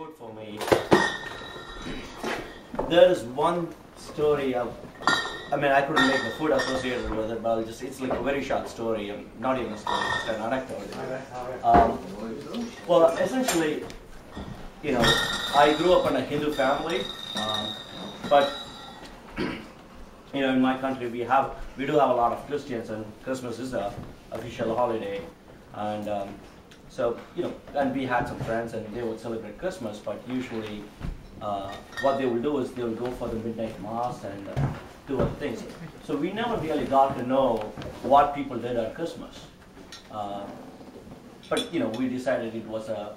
food for me. There is one story I mean, I couldn't make the food associated with it, but it's like a very short story, not even a story, just an anecdote. Well, essentially, you know, I grew up in a Hindu family, but you know, in my country we do have a lot of Christians, and Christmas is a official holiday, and so you know, and we had some friends, and they would celebrate Christmas, but usually what they will do is they will go for the midnight mass and do other things. So we never really got to know what people did at Christmas. But you know, we decided it was a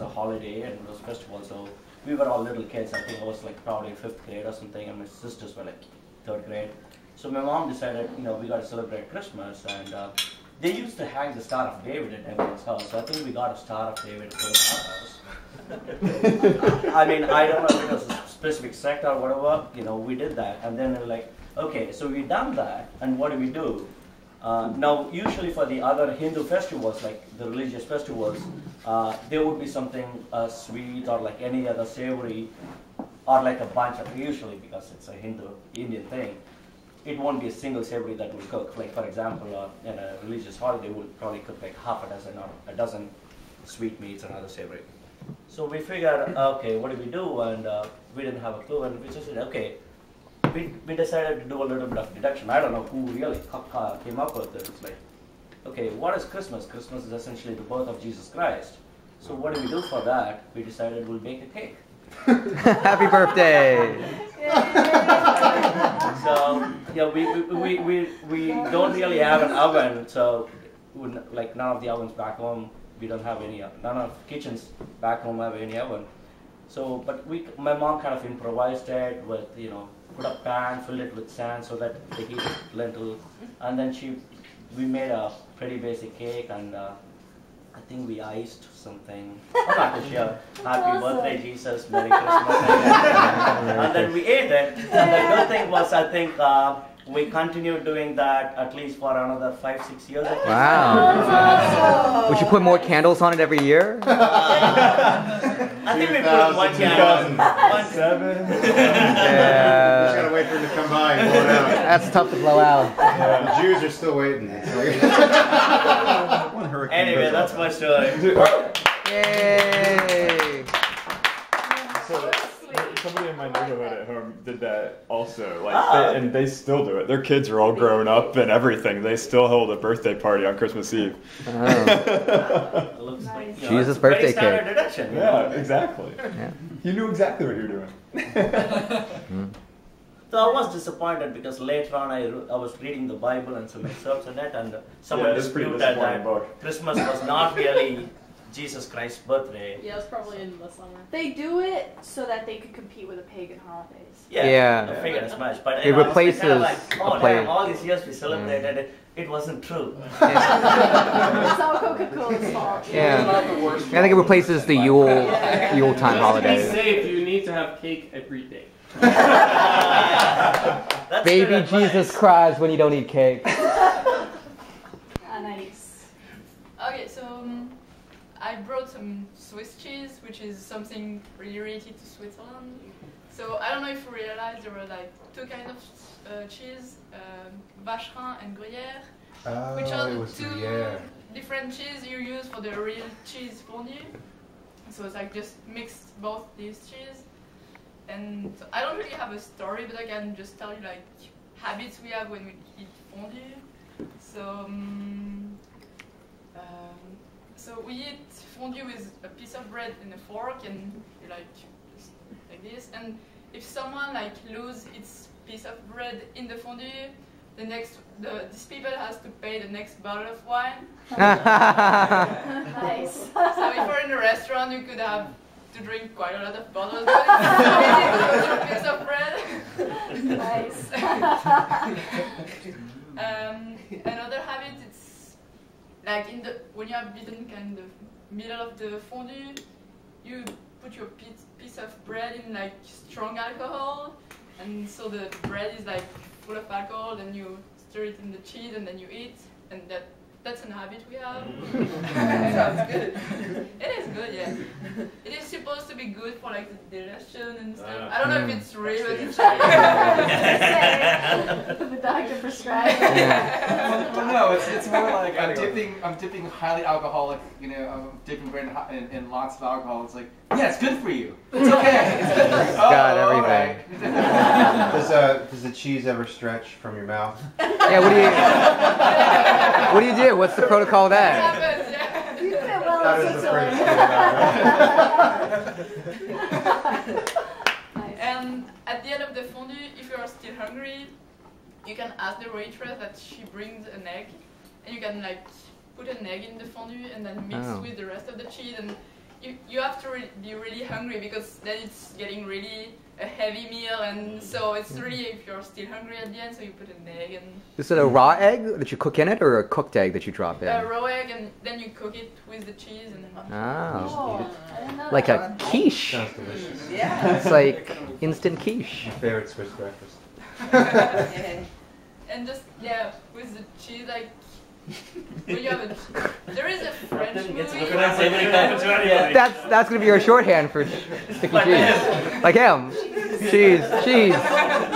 holiday and it was a festival. So we were all little kids. I think I was like probably 5th grade or something, and my sisters were like 3rd grade. So my mom decided, you know, we got to celebrate Christmas, and they used to hang the Star of David at everyone's house. So I think we got a Star of David for our house. I mean, I don't know if it was a specific sect or whatever, you know, we did that. And then we're like, okay, so we done that, and what do? Now, usually for the other Hindu festivals, like the religious festivals, there would be something sweet or like any other savory, or like a bunch of, usually because it's a Indian thing, it won't be a single savory that will cook. Like for example, in a religious holiday, we'll probably cook like half a dozen or a dozen sweetmeats and other savory. So we figured, okay, what do? And we didn't have a clue, and we just said, okay, we decided to do a little bit of deduction. I don't know who really came up with it. It's like, okay, what is Christmas? Christmas is essentially the birth of Jesus Christ. So what do we do for that? We decided we'll bake a cake. Happy birthday! So yeah, we don't really have an oven, so like none of the ovens back home. We don't have any, none of kitchens back home have any oven. So, but my mom kind of improvised it with, you know, put a pan, filled it with sand so that they heat lentil, and then we made a pretty basic cake, and I think we iced something. I'm not too sure. Happy birthday, Jesus, Merry Christmas. And then we ate it. And the good thing was, I think, we continued doing that at least for another 5-6 years. I think. Wow. Would you put more candles on it every year? I think we put one candle. 2007. Yeah. Just gotta wait for him to come by and blow it out. That's tough to blow out. Yeah, the Jews are still waiting. One hurricane. Anyway, that's my story. Yay! So, somebody in my neighborhood at home did that also, like, and they still do it. Their kids are all grown up and everything. They still hold a birthday party on Christmas Eve. Nice. Jesus' birthday cake. Deduction, Yeah, exactly. Yeah. You knew exactly what you were doing. So I was disappointed because later on I was reading the Bible and some excerpts in it, and someone disputed that Christmas was not really Jesus Christ's birthday. Yeah, it's probably in the summer. They do it so that they could compete with the pagan holodays. Yeah. I figured as much, but it replaces kind of like, oh a play. damn, all these years we celebrated it. It wasn't true. It's all Coca-Cola's fault. Yeah. I think it replaces the Yule time holiday. To be safe, you need to have cake every day. Baby Jesus cries when you don't eat cake. Nice. Okay, so I brought some Swiss cheese, which is something really related to Switzerland. So I don't know if you realize there were like 2 kinds of cheese, Vacherin and Gruyère, which are the 2 different cheese you use for the real cheese fondue. So it's like just mixed both these cheese. And so I don't really have a story, but I can just tell you like habits we have when we eat fondue. So we eat fondue with a piece of bread and a fork, and you like this. And if someone like lose its piece of bread in the fondue, this people has to pay the next bottle of wine. Nice. So if you're in a restaurant, you could have to drink quite a lot of bottles, but it's a piece of bread. Nice. Another habit, it's like when you have eaten kind of middle of the fondue, you put your piece of bread in like strong alcohol, and so the bread is like full of alcohol. Then you stir it in the cheese, and then you eat, and that that's an habit we have. Sounds good. It is good, yeah. It is supposed to be good for like the digestion and stuff. I don't know if it's real, but it's The doctor prescribed. Well, no, it's more like I'm dipping highly alcoholic, I'm dipping in lots of alcohol. It's like, yeah, it's good for you. It's okay. It's good for you. Got all everything. right. Does the cheese ever stretch from your mouth? Yeah, what do you do? What's the protocol it there? happens, yeah. You fit well That in is the first Switzerland. Nice. And at the end of the fondue, if you are still hungry, you can ask the waitress that she brings an egg, and you can like put an egg in the fondue and then mix with the rest of the cheese. And you have to be really hungry because then it's getting really a heavy meal, and so it's really if you're still hungry at the end, so you put an egg and Is it a raw egg that you cook in it, or a cooked egg that you drop in? a raw egg, and then you cook it with the cheese and. Oh, Oh, I didn't know like that. a quiche. Sounds delicious. Yeah. It's like instant quiche. My favorite Swiss breakfast. And just with the cheese, like when you have there is a French movie. That's gonna be your shorthand for sticky cheese. Like him. Cheese, cheese,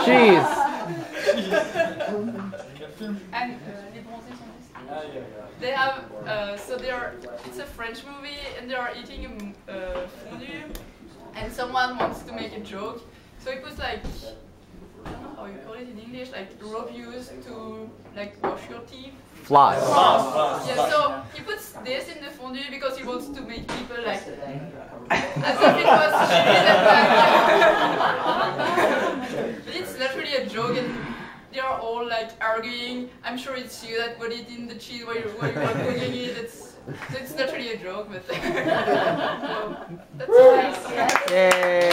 cheese. And les bronzés sont ici. They have it's a French movie and they are eating a fondue, and someone wants to make a joke, so he puts like I don't know how you call it in English, like rope used to like wash your teeth. Floss. Yeah, so he puts this in the fondue because he wants to make people like as if it was cheese and but it's not really a joke, and they are all like arguing. I'm sure it's you that put it in the cheese while you were cooking it. It's not really a joke, but so, that's nice. Yay.